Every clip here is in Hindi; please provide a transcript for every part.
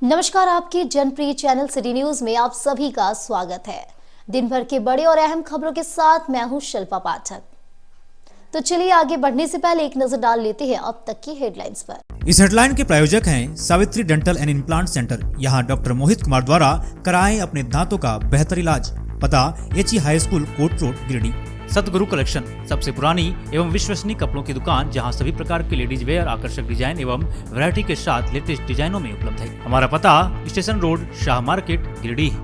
नमस्कार, आपके जनप्रिय चैनल सिटी न्यूज में आप सभी का स्वागत है। दिन भर के बड़े और अहम खबरों के साथ मैं हूं शिल्पा पाठक। तो चलिए आगे बढ़ने से पहले एक नजर डाल लेते हैं अब तक की हेडलाइंस पर। इस हेडलाइन के प्रायोजक हैं Savitri dental and implant centre. यहाँ डॉक्टर मोहित कुमार द्वारा कराएं अपने दांतों का बेहतर इलाज। पता HE high school court road Giridih. Satguru collection, सबसे पुरानी एवं विश्वसनीय कपड़ों की दुकान जहां सभी प्रकार के लेडीज वेयर आकर्षक डिजाइन एवं वैरायटी के साथ लेटेस्ट डिजाइनों में उपलब्ध है। हमारा पता station road, Shah market, Giridih.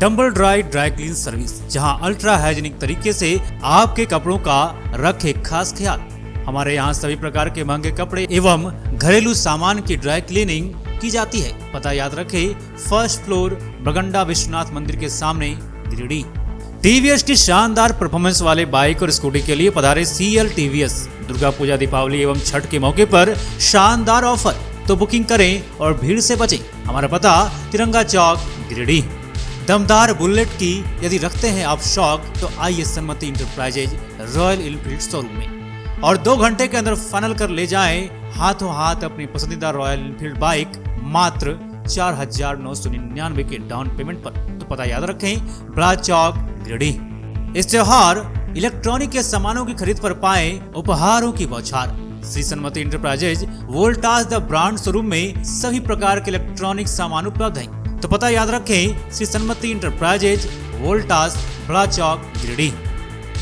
Tumble dry clean service, जहां अल्ट्रा हाइजीनिक तरीके से आपके कपड़ों का रखे खास ख्याल। हमारे यहाँ सभी प्रकार के महंगे कपड़े एवं घरेलू सामान की ड्राई क्लीनिंग की जाती है। पता याद रखे, फर्स्ट फ्लोर, बरगंडा विश्वनाथ मंदिर के सामने, गिरिडीह। टीवीएस की शानदार परफॉर्मेंस वाले बाइक और स्कूटी के लिए पधारे CL टीवीएस। दुर्गा पूजा, दीपावली एवं छठ के मौके पर शानदार ऑफर, तो बुकिंग करें और भीड़ से बचें। हमारा पता तिरंगा चौक, गिरिडीह। दमदार बुलेट की यदि रखते हैं आप शौक, तो आइए Sanmati enterprises royal Enfield showroom में और 2 घंटे के अंदर फाइनल कर ले जाएं हाथों हाथ अपनी पसंदीदा रॉयल एनफील्ड बाइक मात्र 4,999 के डाउन पेमेंट पर। तो पता याद रखें, बड़ा चौक, गिरिडीह। इस त्योहार इलेक्ट्रॉनिक के सामानों की खरीद पर पाए उपहारों की बौछार। Shri Sanmati enterprises Voltas the brand showroom में सभी प्रकार के इलेक्ट्रॉनिक सामान उपलब्ध हैं। तो पता याद रखें, श्री सन्मति इंटरप्राइजेज वोल्टास, बड़ा चौक, गिरिडीह।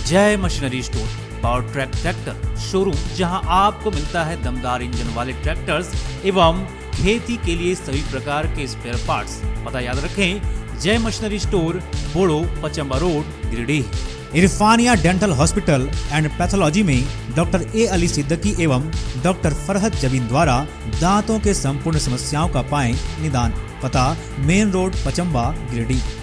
जय machinery store, power track tractor showroom, जहां आपको मिलता है दमदार इंजन वाले ट्रैक्टर्स एवं खेती के लिए सभी प्रकार के स्पेयर पार्ट्स। पता याद रखें, Jai machinery store, Bodo, Pachamba road, Giridih. Irfania dental hospital and pathology में डॉक्टर A अली सिद्दीकी एवं डॉक्टर फरहत जबीन द्वारा दांतों के संपूर्ण समस्याओं का पाएं निदान। पता मेन रोड, पचम्बा, गिरिडीह।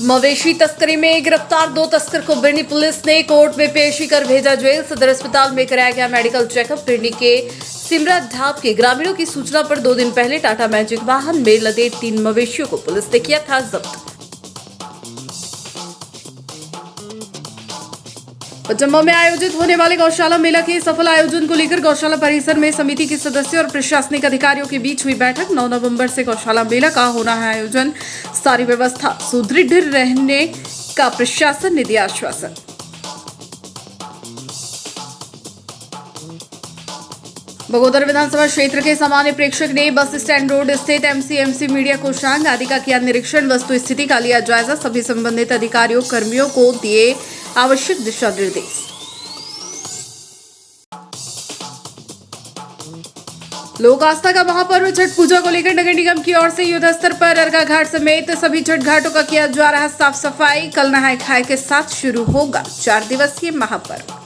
मवेशी तस्करी में गिरफ्तार 2 तस्कर को बिरनी पुलिस ने कोर्ट में पेशी कर भेजा जेल। सदर अस्पताल में कराया गया मेडिकल चेकअप। बिरनी के सिमरत ढाब के ग्रामीणों की सूचना पर 2 दिन पहले टाटा मैजिक वाहन में लदे 3 मवेशियों को पुलिस ने किया था जब्त। पचम्बा में आयोजित होने वाले गौशाला मेला के सफल आयोजन को लेकर गौशाला परिसर में समिति के सदस्यों और प्रशासनिक अधिकारियों के बीच हुई बैठक। 9 नवंबर से गौशाला मेला का होना है आयोजन। सारी व्यवस्था सुदृढ़ रहने का प्रशासन ने दिया आश्वासन। बगोदर विधानसभा क्षेत्र के सामान्य प्रेक्षक ने बस स्टैंड रोड स्थित MCMC मीडिया कोषांग आदि का किया निरीक्षण। वस्तु स्थिति का लिया जायजा। सभी संबंधित अधिकारियों कर्मियों को दिए आवश्यक दिशा निर्देश। लोक आस्था का महापर्व छठ पूजा को लेकर नगर निगम की ओर से युद्ध स्तर पर अर्घा घाट समेत सभी छठ घाटों का किया जा रहा साफ सफाई। कल नहाय खाए के साथ शुरू होगा 4 दिवसीय महापर्व।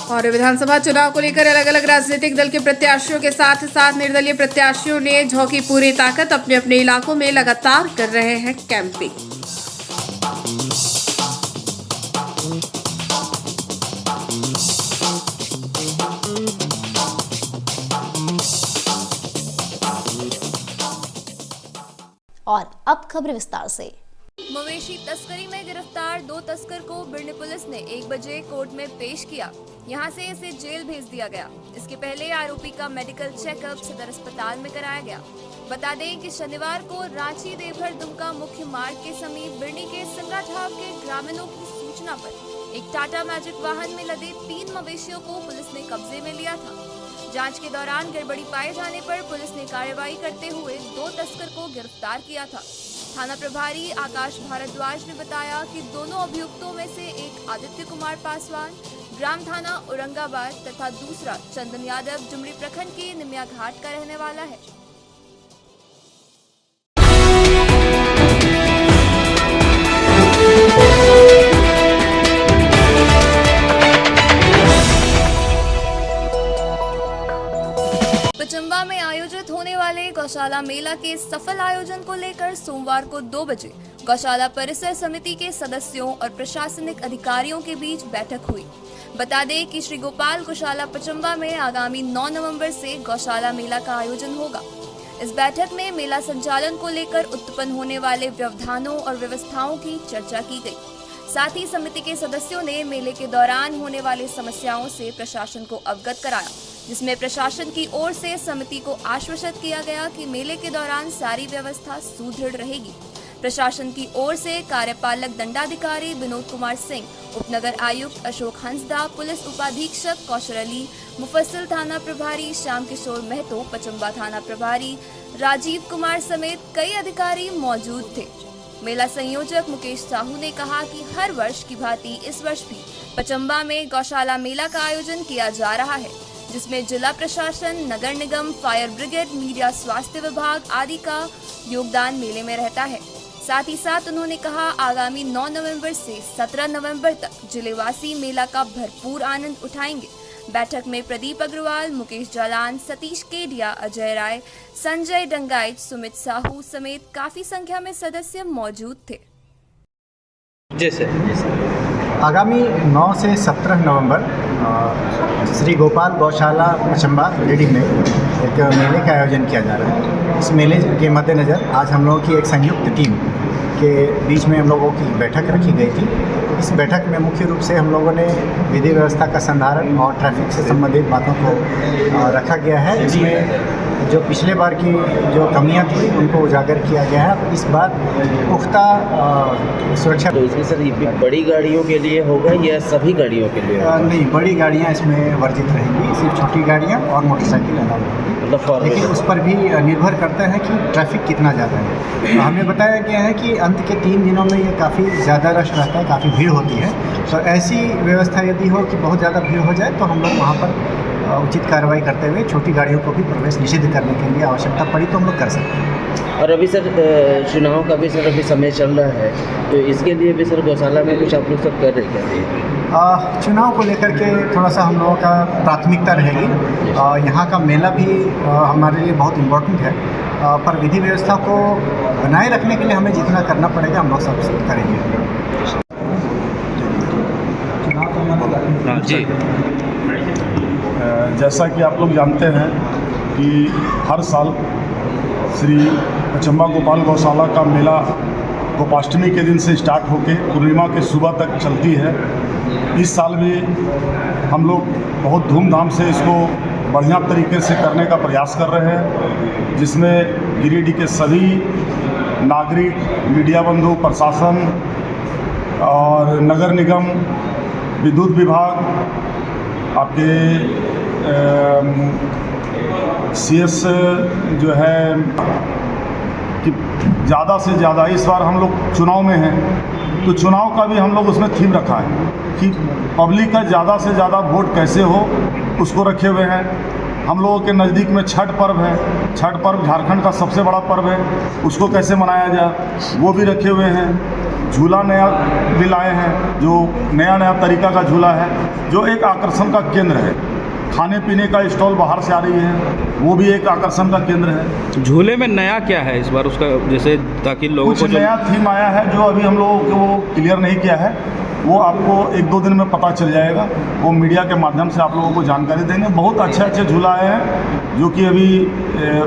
और विधानसभा चुनाव को लेकर अलग अलग राजनीतिक दल के प्रत्याशियों के साथ साथ निर्दलीय प्रत्याशियों ने झोंकी पूरी ताकत। अपने अपने इलाकों में लगातार कर रहे हैं कैंपिंग। और अब खबर विस्तार से। मवेशी तस्करी में गिरफ्तार 2 तस्कर को बिरनी पुलिस ने 1 बजे कोर्ट में पेश किया। यहां से इसे जेल भेज दिया गया। इसके पहले आरोपी का मेडिकल चेकअप सदर अस्पताल में कराया गया। बता दें कि शनिवार को रांची देवघर दुमका मुख्य मार्ग के समीप बिरनी के सिमरा ढाब के ग्रामीणों की सूचना पर एक टाटा मैजिक वाहन में लदे 3 मवेशियों को पुलिस ने कब्जे में लिया था। जांच के दौरान गड़बड़ी पाए जाने पर पुलिस ने कार्रवाई करते हुए 2 तस्कर को गिरफ्तार किया था। थाना प्रभारी आकाश भारद्वाज ने बताया कि दोनों अभियुक्तों में से एक आदित्य कुमार पासवान, ग्राम थाना औरंगाबाद, तथा दूसरा चंदन यादव जुमड़ी प्रखंड के निमिया घाट का रहने वाला है। पचम्बा में आयोजित होने वाले गौशाला मेला के सफल आयोजन को लेकर सोमवार को 2 बजे गौशाला परिसर समिति के सदस्यों और प्रशासनिक अधिकारियों के बीच बैठक हुई। बता दें कि श्री गोपाल गौशाला पचम्बा में आगामी 9 नवंबर से गौशाला मेला का आयोजन होगा। इस बैठक में मेला संचालन को लेकर उत्पन्न होने वाले व्यवधानों और व्यवस्थाओं की चर्चा की गई। साथ ही समिति के सदस्यों ने मेले के दौरान होने वाली समस्याओं से प्रशासन को अवगत कराया, जिसमें प्रशासन की ओर से समिति को आश्वस्त किया गया कि मेले के दौरान सारी व्यवस्था सुदृढ़ रहेगी। प्रशासन की ओर से कार्यपालक दंडाधिकारी विनोद कुमार सिंह, उपनगर आयुक्त अशोक हंसदा, पुलिस उपाधीक्षक कौशल अली, मुफस्सिल थाना प्रभारी श्याम किशोर महतो, पचम्बा थाना प्रभारी राजीव कुमार समेत कई अधिकारी मौजूद थे। मेला संयोजक मुकेश साहू ने कहा कि हर वर्ष की भांति इस वर्ष भी पचम्बा में गौशाला मेला का आयोजन किया जा रहा है, जिसमें जिला प्रशासन, नगर निगम, फायर ब्रिगेड, मीडिया, स्वास्थ्य विभाग आदि का योगदान मेले में रहता है। साथ ही साथ उन्होंने कहा आगामी 9 नवंबर से 17 नवंबर तक जिलेवासी मेला का भरपूर आनंद उठाएंगे। बैठक में प्रदीप अग्रवाल, मुकेश जालान, सतीश केडिया, अजय राय, संजय डंगाइच, सुमित साहू समेत काफी संख्या में सदस्य मौजूद थे। जैसे आगामी 9 से 17 नवंबर श्री गोपाल गौशाला पचम्बा गिरिडी में एक मेले का आयोजन किया जा रहा है। इस मेले के मद्देनज़र आज हम लोगों की एक संयुक्त टीम के बीच में हम लोगों की बैठक रखी गई थी। इस बैठक में मुख्य रूप से हम लोगों ने विधि व्यवस्था का संधारण और ट्रैफिक से संबंधित बातों को रखा गया है। इसमें जो पिछले बार की जो कमियां थी उनको उजागर किया गया है। इस बार पुख्ता सुरक्षा। तो इसमें सर ये बड़ी गाड़ियों के लिए होगा या सभी गाड़ियों के लिए होगा? नहीं, बड़ी गाड़ियां इसमें वर्जित रहेंगी, सिर्फ छोटी गाड़ियां और मोटरसाइकिल अलाउ होगी। लेकिन उस पर भी निर्भर करता है कि ट्रैफिक कितना ज़्यादा है। तो हमें बताया गया है कि अंत के 3 दिनों में ये काफ़ी ज़्यादा रश रहता है, काफ़ी भीड़ होती है। तो ऐसी व्यवस्था यदि हो कि बहुत ज़्यादा भीड़ हो जाए तो हम लोग वहाँ पर उचित कार्रवाई करते हुए छोटी गाड़ियों को भी प्रवेश निषिद्ध करने के लिए आवश्यकता पड़ी तो हम लोग कर सकते हैं। और अभी सर चुनाव का भी सर अभी समय चल रहा है, तो इसके लिए भी सर गौशाला में कुछ आप लोग सब कर रहे हैं? चुनाव को लेकर के थोड़ा सा हम लोगों का प्राथमिकता रहेगी। यहाँ का मेला भी हमारे लिए बहुत इम्पोर्टेंट है, पर विधि व्यवस्था को बनाए रखने के लिए हमें जितना करना पड़ेगा हम लोग सब करेंगे। जी, जैसा कि आप लोग जानते हैं कि हर साल श्री पचम्बा गोपाल गौशाला का मेला गोपाष्टमी के दिन से स्टार्ट होकर पूर्णिमा के सुबह तक चलती है। इस साल भी हम लोग बहुत धूमधाम से इसको बढ़िया तरीके से करने का प्रयास कर रहे हैं, जिसमें गिरिडीह के सभी नागरिक, मीडिया बंधु, प्रशासन और नगर निगम, विद्युत विभाग, आपके CS जो है कि ज़्यादा से ज़्यादा इस बार हम लोग चुनाव में हैं, तो चुनाव का भी हम लोग उसमें थीम रखा है कि पब्लिक का ज़्यादा से ज़्यादा वोट कैसे हो, उसको रखे हुए हैं। हम लोगों के नज़दीक में छठ पर्व है। छठ पर्व झारखंड का सबसे बड़ा पर्व है, उसको कैसे मनाया जाए वो भी रखे हुए हैं। झूला नया भी लाए हैं, जो नया तरीका का झूला है, जो एक आकर्षण का केंद्र है। खाने पीने का स्टॉल बाहर से आ रही है, वो भी एक आकर्षण का केंद्र है। झूले में नया क्या है इस बार उसका, जैसे ताकि लोगों को नया थीम आया है जो अभी हम लोगों को वो क्लियर नहीं किया है, वो आपको 1-2 दिन में पता चल जाएगा। वो मीडिया के माध्यम से आप लोगों को जानकारी देंगे। बहुत अच्छे झूला आए हैं जो कि अभी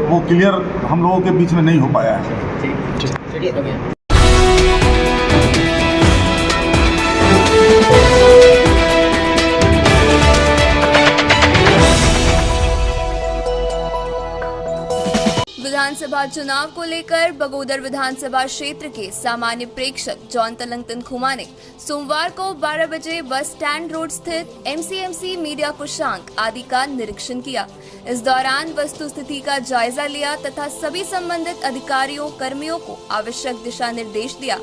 वो क्लियर हम लोगों के बीच में नहीं हो पाया है। विधानसभा चुनाव को लेकर बगोदर विधानसभा क्षेत्र के सामान्य प्रेक्षक जॉन तलंगतन खुमा ने सोमवार को 12 बजे बस स्टैंड रोड स्थित MCMC मीडिया कोषांक आदि का निरीक्षण किया। इस दौरान वस्तु स्थिति का जायजा लिया तथा सभी संबंधित अधिकारियों कर्मियों को आवश्यक दिशा निर्देश दिया।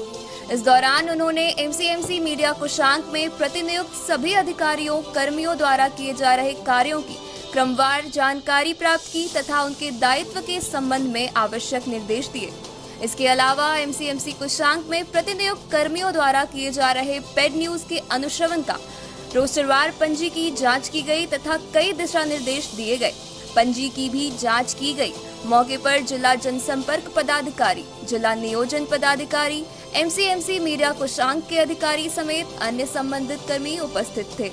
इस दौरान उन्होंने MCMC मीडिया कोषांक में प्रतिनियुक्त सभी अधिकारियों कर्मियों द्वारा किए जा रहे कार्यों की क्रमवार जानकारी प्राप्त की तथा उनके दायित्व के संबंध में आवश्यक निर्देश दिए। इसके अलावा MCMC कोषांक में प्रतिनियुक्त कर्मियों द्वारा किए जा रहे पेड न्यूज के अनुश्रवण का रोस्टरवार पंजी की जांच की गई तथा कई दिशा निर्देश दिए गए। पंजी की भी जांच की गई। मौके पर जिला जनसंपर्क पदाधिकारी, जिला नियोजन पदाधिकारी, MCMC मीडिया कोषांक के अधिकारी समेत अन्य संबंधित कर्मी उपस्थित थे।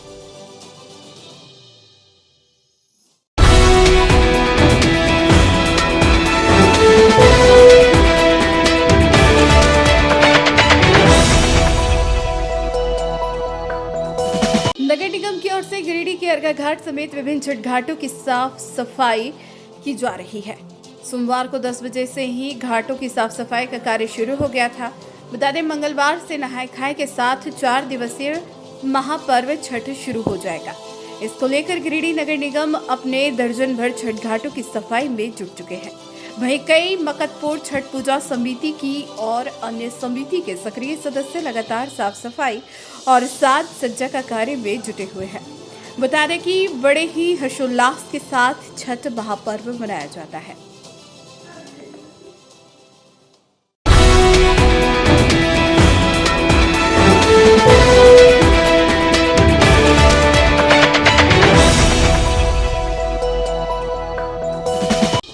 का घाट समेत विभिन्न छठ घाटों की साफ सफाई की जा रही है। सोमवार को 10 बजे से ही घाटों की साफ सफाई का कार्य शुरू हो गया था। बता दें, मंगलवार से नहाय खाए के साथ 4 दिवसीय महापर्व छठ शुरू हो जाएगा। इसको लेकर गिरिडीह नगर निगम अपने दर्जन भर छठ घाटों की सफाई में जुट चुके हैं। वहीं कई मकतपुर छठ पूजा समिति की और अन्य समिति के सक्रिय सदस्य लगातार साफ सफाई और साज सज्जा का कार्य में जुटे हुए हैं। बता दें कि बड़े ही हर्षोल्लास के साथ छठ महापर्व मनाया जाता है।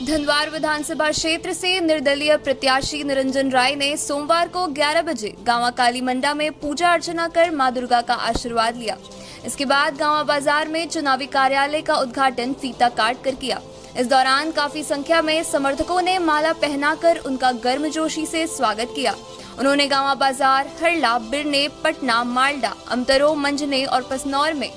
धनवार विधानसभा क्षेत्र से निर्दलीय प्रत्याशी निरंजन राय ने सोमवार को 11 बजे गांवा काली मंडा में पूजा अर्चना कर मां दुर्गा का आशीर्वाद लिया। इसके बाद गांवा बाजार में चुनावी कार्यालय का उद्घाटन फीता काट कर किया। इस दौरान काफी संख्या में समर्थकों ने माला पहनाकर उनका गर्मजोशी से स्वागत किया। उन्होंने गांवा बाजार, हरला, बिरने, पटना, मालडा, अमतरो, मंजने और पसनौर में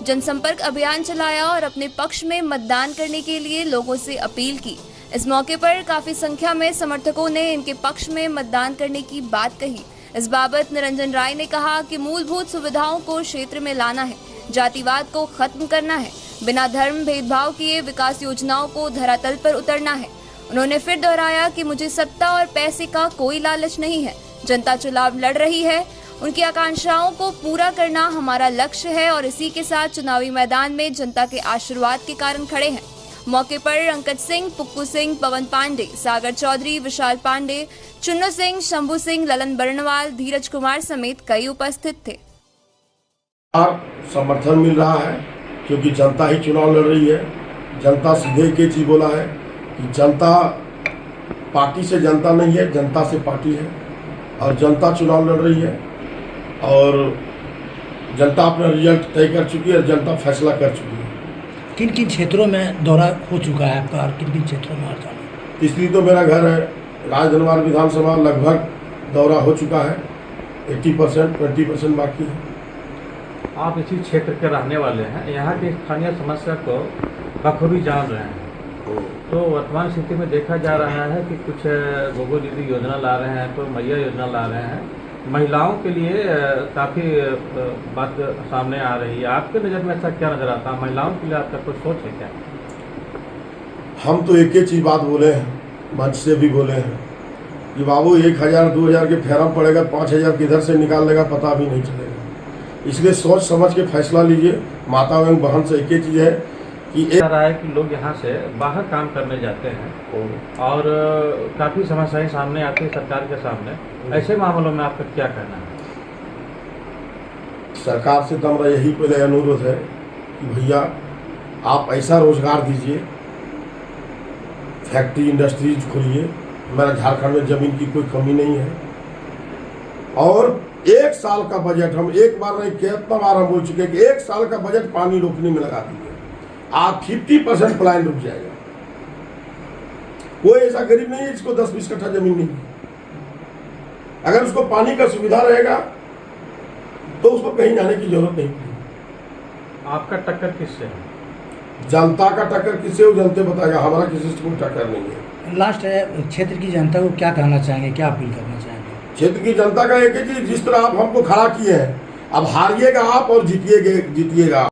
जनसंपर्क अभियान चलाया और अपने पक्ष में मतदान करने के लिए लोगों से अपील की। इस मौके पर काफी संख्या में समर्थकों ने इनके पक्ष में मतदान करने की बात कही। इस बाबत निरंजन राय ने कहा कि मूलभूत सुविधाओं को क्षेत्र में लाना है, जातिवाद को खत्म करना है, बिना धर्म भेदभाव किए विकास योजनाओं को धरातल पर उतरना है। उन्होंने फिर दोहराया कि मुझे सत्ता और पैसे का कोई लालच नहीं है। जनता चुनाव लड़ रही है, उनकी आकांक्षाओं को पूरा करना हमारा लक्ष्य है और इसी के साथ चुनावी मैदान में जनता के आशीर्वाद के कारण खड़े हैं। मौके पर अंकज सिंह, पुक्कू सिंह, पवन पांडे, सागर चौधरी, विशाल पांडे, चुन्नू सिंह, शंभू सिंह, ललन बर्णवाल, धीरज कुमार समेत कई उपस्थित थे। समर्थन मिल रहा है क्योंकि जनता ही चुनाव लड़ रही है। जनता सीधे एक चीज बोला है कि जनता पार्टी से जनता नहीं है, जनता से पार्टी है और जनता चुनाव लड़ रही है और जनता अपना रिजल्ट तय कर चुकी है और जनता फैसला कर चुकी है। किन किन क्षेत्रों में दौरा हो चुका है आपका और किन किन क्षेत्रों में जाना? तीसरी तो मेरा घर है, राजधनवार विधानसभा लगभग दौरा हो चुका है, 80%, 20% बाकी है। आप इसी क्षेत्र के रहने वाले हैं, यहाँ की स्थानीय समस्या को बखूबी जान रहे हैं। तो वर्तमान स्थिति में देखा जा रहा है कि कुछ गोगो दीदी योजना ला रहे हैं, तो मैया योजना ला रहे हैं। महिलाओं के लिए काफ़ी बात सामने आ रही है। आपके नज़र में ऐसा क्या नज़र आता है? महिलाओं के लिए आपका कोई सोच है क्या? हम तो एक ही चीज़ बात बोले हैं, मंच से भी बोले हैं कि बाबू 1000 2000 के फॉर्म पड़ेगा, 5000 किधर से निकाल लेगा पता भी नहीं चलेगा। इसलिए सोच समझ के फैसला लीजिए। माता एवं बहन से एक ही चीज़ है कि एक रहा है कि लोग यहाँ से बाहर काम करने जाते हैं और काफ़ी समस्याएं सामने आती है सरकार के सामने। ऐसे मामलों में आपका क्या कहना है? सरकार से तो हमारा यही पहले अनुरोध है कि भैया आप ऐसा रोजगार दीजिए, फैक्ट्री इंडस्ट्रीज खोलिए। हमारा झारखंड में ज़मीन की कोई कमी नहीं है और 1 साल का बजट, हम एक बार नहीं कितना बार हम बोल चुके हैं कि 1 साल का बजट पानी रोकने में लगा दीजिए, आप 50% प्लान रुक जाएगा। कोई ऐसा गरीब नहीं है जिसको 10-20 कट्ठा जमीन नहीं है। अगर उसको पानी का सुविधा रहेगा तो उसको कहीं जाने की जरूरत नहीं पड़ेगी। आपका टक्कर किससे है? जनता का टक्कर किससे, वो जनते बताएगा। हमारा किसी से कोई टक्कर नहीं है। लास्ट है, क्षेत्र की जनता को क्या कहना चाहेंगे, क्या अपील करना चाहेंगे? क्षेत्र की जनता का एक ही चीज, जिस तरह आप हमको खड़ा किए हैं, अब हारिएगा आप और जीतिएगा।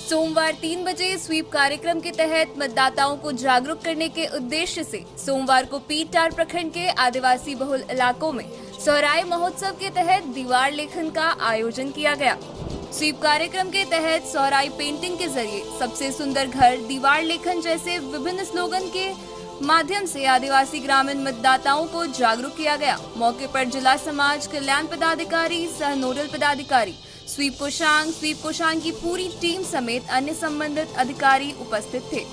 सोमवार 3 बजे स्वीप कार्यक्रम के तहत मतदाताओं को जागरूक करने के उद्देश्य से सोमवार को पीटार प्रखंड के आदिवासी बहुल इलाकों में सोहराई महोत्सव के तहत दीवार लेखन का आयोजन किया गया। स्वीप कार्यक्रम के तहत सोहराई पेंटिंग के जरिए सबसे सुंदर घर, दीवार लेखन जैसे विभिन्न स्लोगन के माध्यम से आदिवासी ग्रामीण मतदाताओं को जागरूक किया गया। मौके पर जिला समाज कल्याण पदाधिकारी सह नोडल पदाधिकारी, स्वीप कोषांग की पूरी टीम समेत अन्य संबंधित अधिकारी उपस्थित थे।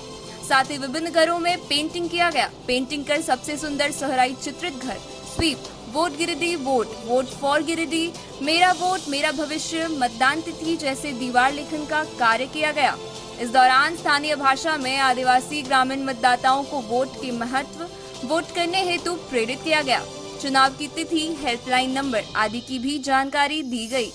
साथ ही विभिन्न घरों में पेंटिंग किया गया। पेंटिंग कर सबसे सुंदर सोहराई चित्रित घर sweep vote Giridih vote for Giridih, मेरा वोट मेरा भविष्य, मतदान तिथि जैसे दीवार लेखन का कार्य किया गया। इस दौरान स्थानीय भाषा में आदिवासी ग्रामीण मतदाताओं को वोट के महत्व, वोट करने हेतु प्रेरित किया गया। चुनाव की तिथि, हेल्पलाइन नंबर आदि की भी जानकारी दी गई।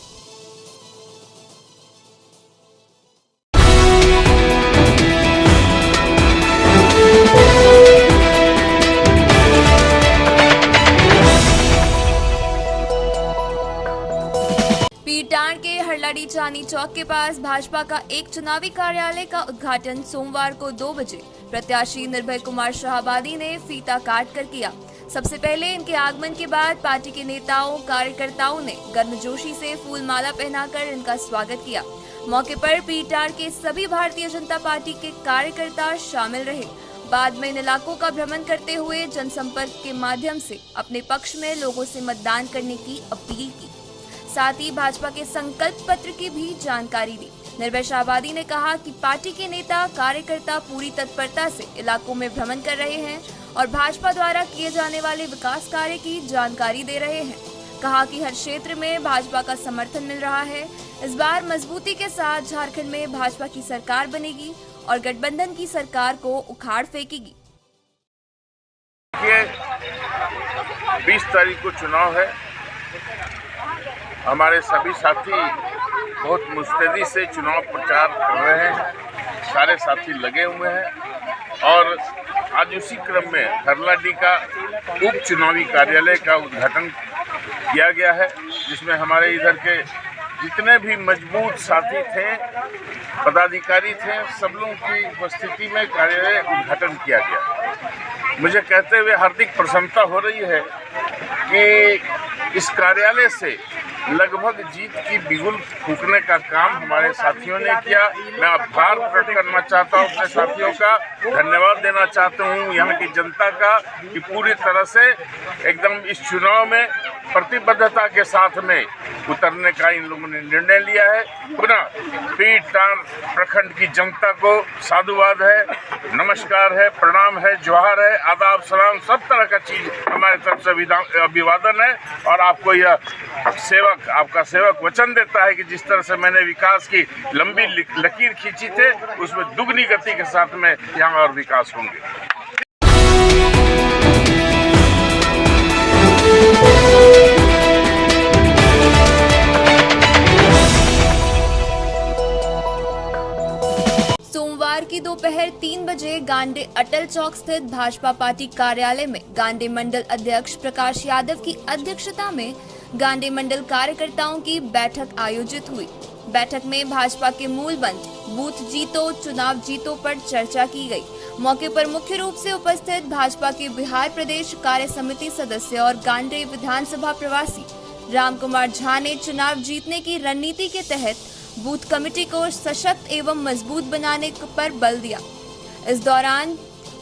पीटान के हरलाडी चांदी चौक के पास भाजपा का एक चुनावी कार्यालय का उद्घाटन सोमवार को 2 बजे प्रत्याशी निर्भय कुमार शाहबादी ने फीता काट कर किया। सबसे पहले इनके आगमन के बाद पार्टी के नेताओं कार्यकर्ताओं ने गर्मजोशी से फूल माला पहनाकर इनका स्वागत किया। मौके पर पीटान के सभी भारतीय जनता पार्टी के कार्यकर्ता शामिल रहे। बाद में इन इलाकों का भ्रमण करते हुए जनसंपर्क के माध्यम से अपने पक्ष में लोगों से मतदान करने की अपील की। साथ ही भाजपा के संकल्प पत्र की भी जानकारी दी। निर्भय शाहबादी ने कहा कि पार्टी के नेता कार्यकर्ता पूरी तत्परता से इलाकों में भ्रमण कर रहे हैं और भाजपा द्वारा किए जाने वाले विकास कार्य की जानकारी दे रहे हैं। कहा कि हर क्षेत्र में भाजपा का समर्थन मिल रहा है। इस बार मजबूती के साथ झारखंड में भाजपा की सरकार बनेगी और गठबंधन की सरकार को उखाड़ फेंकेगी। 20 तारीख को चुनाव है। हमारे सभी साथी बहुत मुस्तैदी से चुनाव प्रचार कर रहे हैं। सारे साथी लगे हुए हैं और आज उसी क्रम में हरलाडी का उप चुनावी कार्यालय का उद्घाटन किया गया है, जिसमें हमारे इधर के जितने भी मजबूत साथी थे, पदाधिकारी थे, सब लोगों की उपस्थिति में कार्यालय उद्घाटन किया गया। मुझे कहते हुए हार्दिक प्रसन्नता हो रही है कि इस कार्यालय से लगभग जीत की बिगुल फूंकने का काम हमारे साथियों ने किया। मैं आभार प्रकट करना चाहता हूं अपने साथियों का, धन्यवाद देना चाहता हूं यहाँ की जनता का कि पूरी तरह से एकदम इस चुनाव में प्रतिबद्धता के साथ में उतरने का इन लोगों ने निर्णय लिया है। पुनः पीटान प्रखंड की जनता को साधुवाद है, नमस्कार है, प्रणाम है, जोहार है, आदाब सलाम, सब तरह का चीज़ हमारे तरफ से अभिवादन है। और आपको यह आपका सेवक वचन देता है कि जिस तरह से मैंने विकास की लंबी लकीर खींची थे, उसमें दुगनी गति के साथ में यहाँ और विकास होंगे। सोमवार की दोपहर 3 बजे गांडे अटल चौक स्थित भाजपा पार्टी कार्यालय में गांडे मंडल अध्यक्ष प्रकाश यादव की अध्यक्षता में गांडे मंडल कार्यकर्ताओं की बैठक आयोजित हुई। बैठक में भाजपा के मूल मंत्र बूथ जीतो चुनाव जीतो पर चर्चा की गई। मौके पर मुख्य रूप से उपस्थित भाजपा के बिहार प्रदेश कार्य समिति सदस्य और गांडे विधानसभा प्रवासी राम कुमार झा ने चुनाव जीतने की रणनीति के तहत बूथ कमेटी को सशक्त एवं मजबूत बनाने पर बल दिया। इस दौरान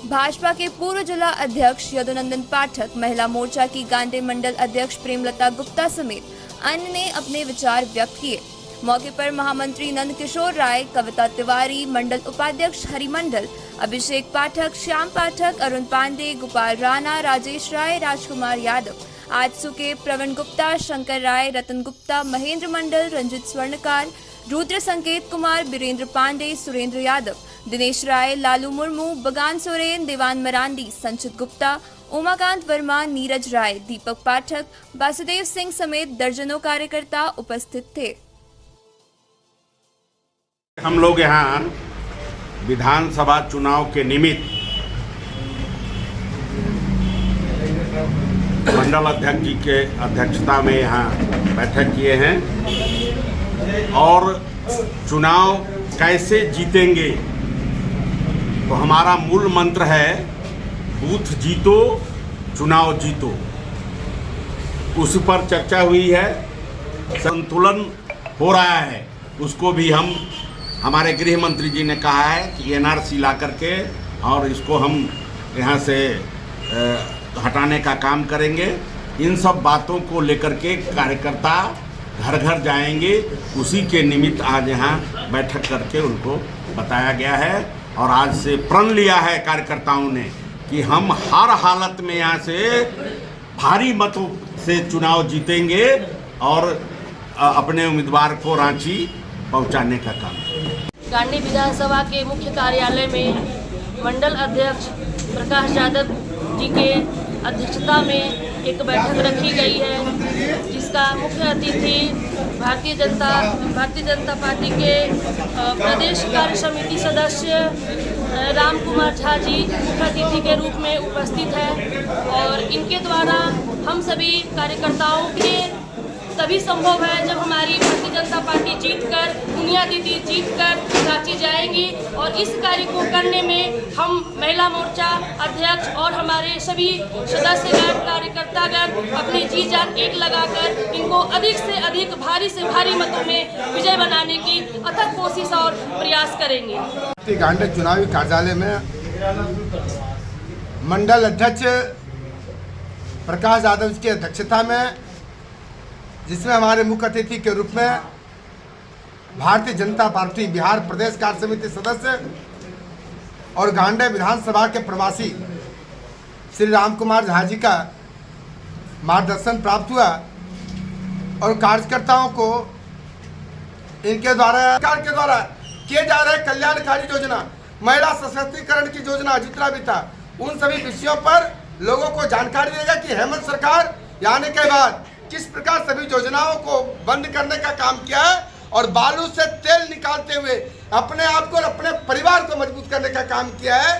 भाजपा के पूर्व जिला अध्यक्ष यदुनंदन पाठक, महिला मोर्चा की गांडे मंडल अध्यक्ष प्रेमलता गुप्ता समेत अन्य ने अपने विचार व्यक्त किए। मौके पर महामंत्री नंद किशोर राय, कविता तिवारी, मंडल उपाध्यक्ष हरिमंडल, अभिषेक पाठक, श्याम पाठक, अरुण पांडे, गोपाल राणा, राजेश राय, राजकुमार यादव, आजसू के प्रवीण गुप्ता, शंकर राय, रतन गुप्ता, महेंद्र मंडल, रंजित स्वर्णकार, रुद्र संकेत कुमार, बीरेंद्र पांडे, सुरेंद्र यादव, दिनेश राय, लालू मुर्मू, बगान सोरेन, देवान मरांडी, संचित गुप्ता, उमाकांत वर्मा, नीरज राय, दीपक पाठक, वासुदेव सिंह समेत दर्जनों कार्यकर्ता उपस्थित थे। हम लोग यहाँ विधानसभा चुनाव के निमित्त मंडल अध्यक्ष जी के अध्यक्षता में यहाँ बैठक किए हैं और चुनाव कैसे जीतेंगे, तो हमारा मूल मंत्र है बूथ जीतो चुनाव जीतो। उस पर चर्चा हुई है, संतुलन हो रहा है, उसको भी हमारे गृह मंत्री जी ने कहा है कि एनआरसी ला करके और इसको हम यहाँ से हटाने का काम करेंगे। इन सब बातों को लेकर के कार्यकर्ता घर घर जाएंगे, उसी के निमित्त आज यहाँ बैठक करके उनको बताया गया है और आज से प्रण लिया है कार्यकर्ताओं ने कि हम हर हालत में यहाँ से भारी मतों से चुनाव जीतेंगे और अपने उम्मीदवार को रांची पहुंचाने का काम। गांडी विधानसभा के मुख्य कार्यालय में मंडल अध्यक्ष प्रकाश यादव जी के अध्यक्षता में एक बैठक रखी गई है, जिसका मुख्य अतिथि भारतीय जनता पार्टी के प्रदेश कार्य समिति सदस्य राम कुमार झा जी मुख्य अतिथि के रूप में उपस्थित है। और इनके द्वारा हम सभी कार्यकर्ताओं के तभी संभव है जब हमारी भारतीय जनता पार्टी जीतकर, दुनिया दीदी जीतकर रांची जाएंगी। और इस कार्य को करने में हम महिला मोर्चा अध्यक्ष और हमारे सभी सदस्यगण, कार्यकर्तागण अपनी जी जान एक लगाकर इनको अधिक से अधिक, भारी से भारी मतों में विजय बनाने की अथक कोशिश और प्रयास करेंगे। गांडी चुनावी कार्यालय में मंडल अध्यक्ष प्रकाश यादव की अध्यक्षता में, जिसमें हमारे मुख्य अतिथि के रूप में भारतीय जनता पार्टी बिहार प्रदेश कार्य समिति सदस्य और गांडी विधानसभा के प्रवासी श्री राम कुमार झा जी का मार्गदर्शन प्राप्त हुआ। और कार्यकर्ताओं को इनके द्वारा, सरकार के द्वारा किए जा रहे कल्याणकारी योजना, महिला सशक्तिकरण की योजना जितना भी था, उन सभी विषयों पर लोगों को जानकारी देगा कि हेमंत सरकार आने के बाद किस प्रकार सभी योजनाओं को बंद करने का काम किया है और बालू से तेल निकालते हुए अपने आप को और अपने परिवार को मजबूत करने का काम किया है।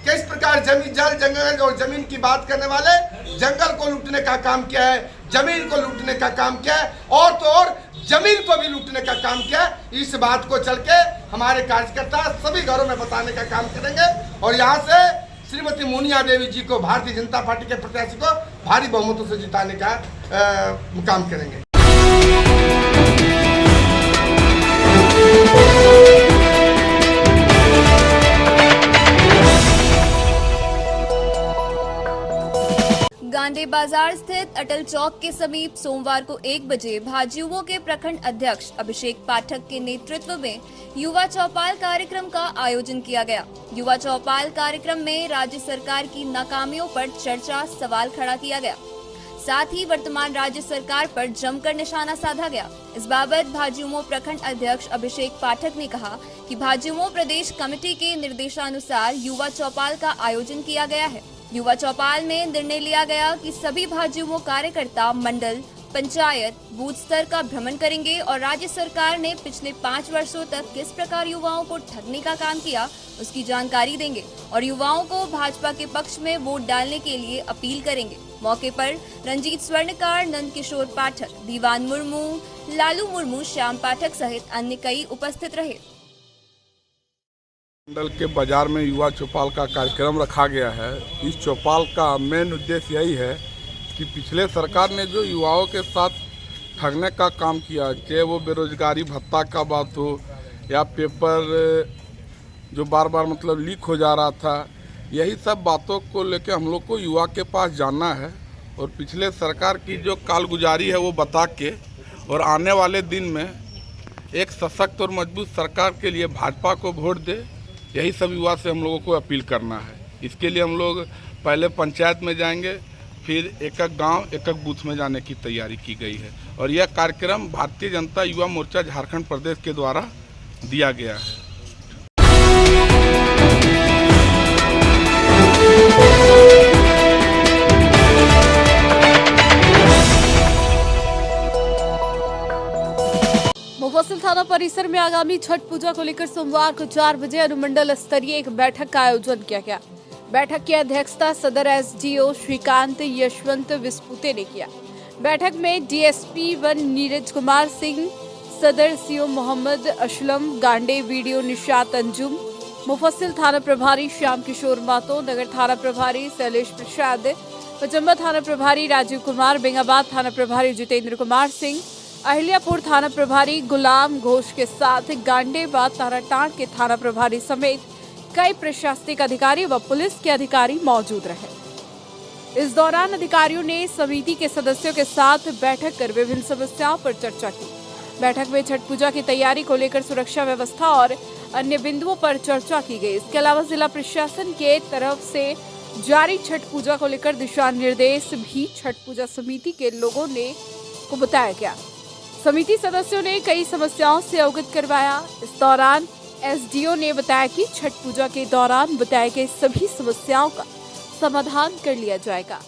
किस प्रकार जमीन, जल, जंगल और जमीन की बात करने वाले जंगल को लूटने का काम किया है, जमीन को लूटने का काम किया है, और तो और जमीन को भी लूटने का काम किया है। इस बात को चल के हमारे कार्यकर्ता सभी घरों में बताने का काम करेंगे और यहाँ से श्रीमती मोनिया देवी जी को, भारतीय जनता पार्टी के प्रत्याशी को भारी बहुमतों से जिताने का काम करेंगे। गांधी बाजार स्थित अटल चौक के समीप सोमवार को 1 बजे भाजयुमो के प्रखंड अध्यक्ष अभिषेक पाठक के नेतृत्व में युवा चौपाल कार्यक्रम का आयोजन किया गया। युवा चौपाल कार्यक्रम में राज्य सरकार की नाकामियों पर चर्चा, सवाल खड़ा किया गया। साथ ही वर्तमान राज्य सरकार पर जमकर निशाना साधा गया। इस बाबत भाजयुमो प्रखंड अध्यक्ष अभिषेक पाठक ने कहा कि भाजयुमो प्रदेश कमेटी के निर्देशानुसार युवा चौपाल का आयोजन किया गया है। युवा चौपाल में निर्णय लिया गया कि सभी भाजयुमो कार्यकर्ता मंडल, पंचायत, बूथ स्तर का भ्रमण करेंगे और राज्य सरकार ने पिछले 5 वर्षों तक किस प्रकार युवाओं को ठगने का काम किया उसकी जानकारी देंगे और युवाओं को भाजपा के पक्ष में वोट डालने के लिए अपील करेंगे। मौके पर रंजीत स्वर्णकार, नंद किशोर पाठक, दीवान मुर्मू, लालू मुर्मू, श्याम पाठक सहित अन्य कई उपस्थित रहे। मंडल के बाजार में युवा चौपाल का कार्यक्रम रखा गया है। इस चौपाल का मेन उद्देश्य यही है कि पिछले सरकार ने जो युवाओं के साथ ठगने का काम किया, चाहे वो बेरोजगारी भत्ता का बात हो या पेपर जो बार बार मतलब लीक हो जा रहा था, यही सब बातों को लेकर हम लोग को युवा के पास जानना है और पिछले सरकार की जो कालगुजारी है वो बता के और आने वाले दिन में एक सशक्त और मजबूत सरकार के लिए भाजपा को वोट दे, यही सब युवा से हम लोगों को अपील करना है। इसके लिए हम लोग पहले पंचायत में जाएंगे, फिर एक एक गांव, एक एक बूथ में जाने की तैयारी की गई है और यह कार्यक्रम भारतीय जनता युवा मोर्चा झारखंड प्रदेश के द्वारा दिया गया है। मुफस्सिल थाना परिसर में आगामी छठ पूजा को लेकर सोमवार को 4 बजे अनुमंडल स्तरीय एक बैठक का आयोजन किया गया। बैठक की अध्यक्षता सदर एसडीओ श्रीकांत यशवंत विस्पुते ने किया। बैठक में डीएसपी 1 नीरज कुमार सिंह, सदर सीओ मोहम्मद असलम, गांडी वीडियो निशात अंजुम, मुफस्सिल थाना प्रभारी श्याम किशोर मातो, नगर थाना प्रभारी शैलेश प्रसाद, पचम्बा थाना प्रभारी राजीव कुमार, बेंगाबाद थाना प्रभारी जितेंद्र कुमार सिंह, अहिल्यापुर थाना प्रभारी गुलाम घोष के साथ गांडेबाद ताराटांड के थाना प्रभारी समेत कई प्रशासनिक अधिकारी व पुलिस के अधिकारी मौजूद रहे। इस दौरान अधिकारियों ने समिति के सदस्यों के साथ बैठक कर विभिन्न समस्याओं पर चर्चा की। बैठक में छठ पूजा की तैयारी को लेकर सुरक्षा व्यवस्था और अन्य बिंदुओं पर चर्चा की गई। इसके अलावा जिला प्रशासन के तरफ से जारी छठ पूजा को लेकर दिशा निर्देश भी छठ पूजा समिति के लोगों को बताया गया। समिति सदस्यों ने कई समस्याओं से अवगत करवाया। इस दौरान एसडीओ ने बताया कि छठ पूजा के दौरान बताए गए सभी समस्याओं का समाधान कर लिया जाएगा।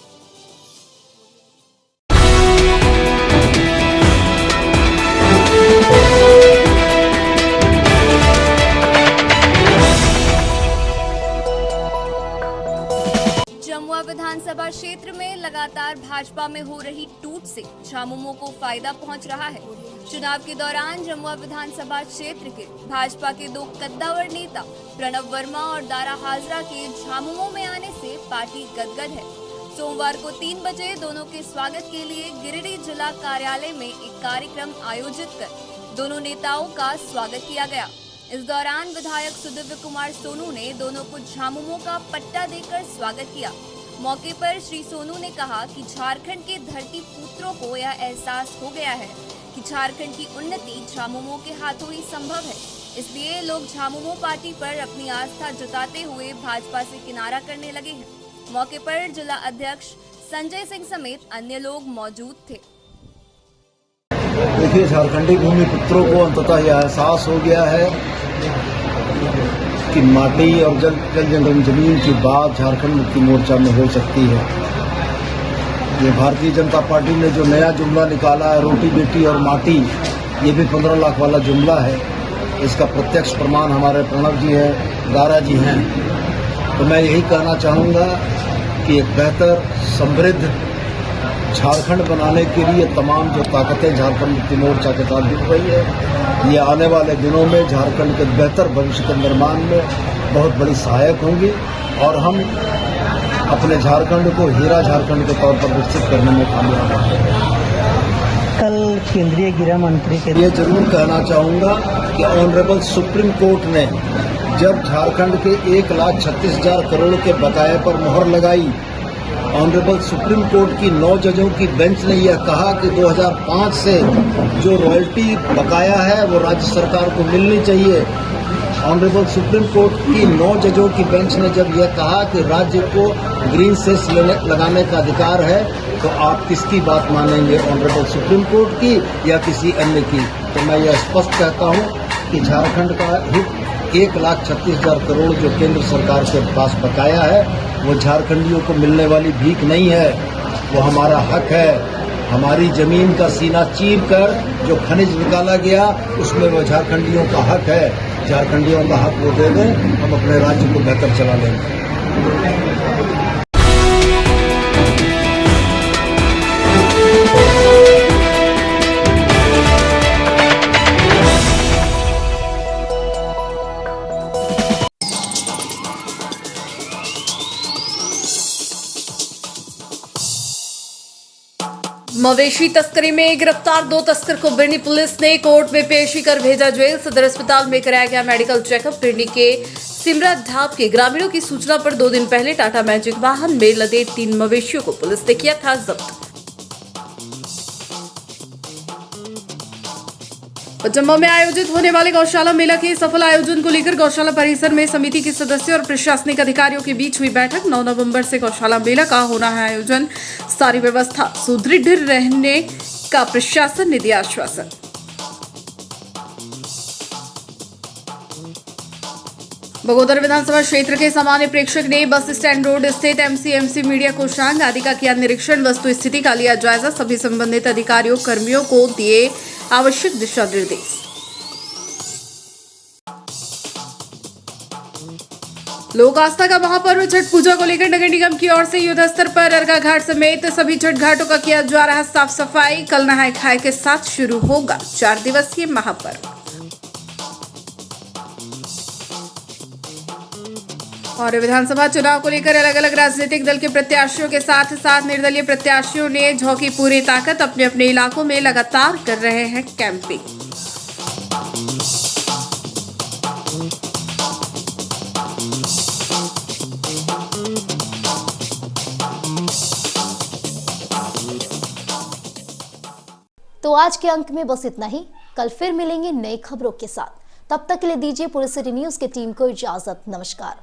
जमुआ विधानसभा क्षेत्र में लगातार भाजपा में हो रही टूट से झामुमो को फायदा पहुंच रहा है। चुनाव के दौरान जमुआ विधानसभा क्षेत्र के भाजपा के दो कद्दावर नेता प्रणव वर्मा और दारा हाजरा के झामुमो में आने से पार्टी गदगद है। सोमवार को 3 बजे दोनों के स्वागत के लिए गिरिडीह जिला कार्यालय में एक कार्यक्रम आयोजित कर दोनों नेताओं का स्वागत किया गया। इस दौरान विधायक सुदिव्य कुमार सोनू ने दोनों को झामुमो का पट्टा देकर स्वागत किया। मौके पर श्री सोनू ने कहा कि झारखंड के धरती पुत्रों को यह एहसास हो गया है कि झारखंड की उन्नति झामुमो के हाथों ही संभव है। इसलिए लोग झामुमो पार्टी पर अपनी आस्था जताते हुए भाजपा से किनारा करने लगे हैं। मौके पर जिला अध्यक्ष संजय सिंह समेत अन्य लोग मौजूद थे। देखिए, झारखंडी भूमि पुत्रों को अंततः यह एहसास हो गया है कि माटी और जल जंगल जमीन की बात झारखंड मुक्ति मोर्चा में हो सकती है। ये भारतीय जनता पार्टी ने जो नया जुमला निकाला है, रोटी बेटी और माटी, ये भी 15 लाख वाला जुमला है। इसका प्रत्यक्ष प्रमाण हमारे प्रणव जी हैं, दारा जी हैं। तो मैं यही कहना चाहूँगा कि एक बेहतर समृद्ध झारखंड बनाने के लिए तमाम जो ताकतें झारखंड मुक्ति मोर्चा के साथ जुड़ रही है, ये आने वाले दिनों में झारखंड के बेहतर भविष्य के निर्माण में बहुत बड़ी सहायक होंगी और हम अपने झारखंड को हीरा झारखंड के तौर पर विकसित करने में कामयाब होंगे। कल केंद्रीय गृह मंत्री के ये जरूर कहना चाहूँगा कि ऑनरेबल सुप्रीम कोर्ट ने जब झारखंड के 1,36,000 करोड़ के बकाये पर मुहर लगाई, ऑनरेबल सुप्रीम कोर्ट की 9 जजों की बेंच ने यह कहा कि 2005 से जो रॉयल्टी बकाया है वो राज्य सरकार को मिलनी चाहिए। ऑनरेबल सुप्रीम कोर्ट की 9 जजों की बेंच ने जब यह कहा कि राज्य को ग्रीन सेस लगाने का अधिकार है, तो आप किसकी बात मानेंगे, ऑनरेबल सुप्रीम कोर्ट की या किसी अन्य की? तो मैं यह स्पष्ट कहता हूँ कि झारखंड का हित 1,36,000 करोड़ जो केंद्र सरकार के पास बकाया है, वो झारखंडियों को मिलने वाली भीख नहीं है, वो हमारा हक है। हमारी जमीन का सीना चीर कर जो खनिज निकाला गया, उसमें वो झारखंडियों का हक है। झारखंडियों का हक वो दे दें, हम अपने राज्य को बेहतर चला लेंगे। मवेशी तस्करी में गिरफ्तार 2 तस्कर को बिरनी पुलिस ने कोर्ट में पेशी कर भेजा जेल। सदर अस्पताल में कराया गया मेडिकल चेकअप। बिरनी के सिमरत ढाब के ग्रामीणों की सूचना पर 2 दिन पहले टाटा मैजिक वाहन में लदे 3 मवेशियों को पुलिस ने किया था जब्त। जम्मू में आयोजित होने वाले गौशाला मेला के सफल आयोजन को लेकर गौशाला परिसर में समिति के सदस्यों और प्रशासनिक अधिकारियों के बीच हुई बैठक। 9 नवंबर से गौशाला मेला का होना है आयोजन। सारी व्यवस्था सुदृढ़ रहने का प्रशासन ने दिया आश्वासन। बगोदर विधानसभा क्षेत्र के सामान्य प्रेक्षक ने बस स्टैंड रोड स्थित एमसीएमसी मीडिया कोषांग आदि का किया निरीक्षण। वस्तु स्थिति का लिया जायजा। सभी संबंधित अधिकारियों कर्मियों को दिए आवश्यक दिशा निर्देश। लोक आस्था का महापर्व छठ पूजा को लेकर नगर निगम की ओर से युद्ध स्तर पर अर्घा घाट समेत सभी छठ घाटों का किया जा रहा साफ सफाई। कल नहाय खाए के साथ शुरू होगा 4 दिवसीय महापर्व। और विधानसभा चुनाव को लेकर अलग अलग राजनीतिक दल के प्रत्याशियों के साथ साथ निर्दलीय प्रत्याशियों ने झोंकी पूरी ताकत। अपने अपने इलाकों में लगातार कर रहे हैं कैंपिंग। तो आज के अंक में बस इतना ही। कल फिर मिलेंगे नई खबरों के साथ। तब तक के लिए दीजिए पूरे सिटी न्यूज की टीम को इजाजत। नमस्कार।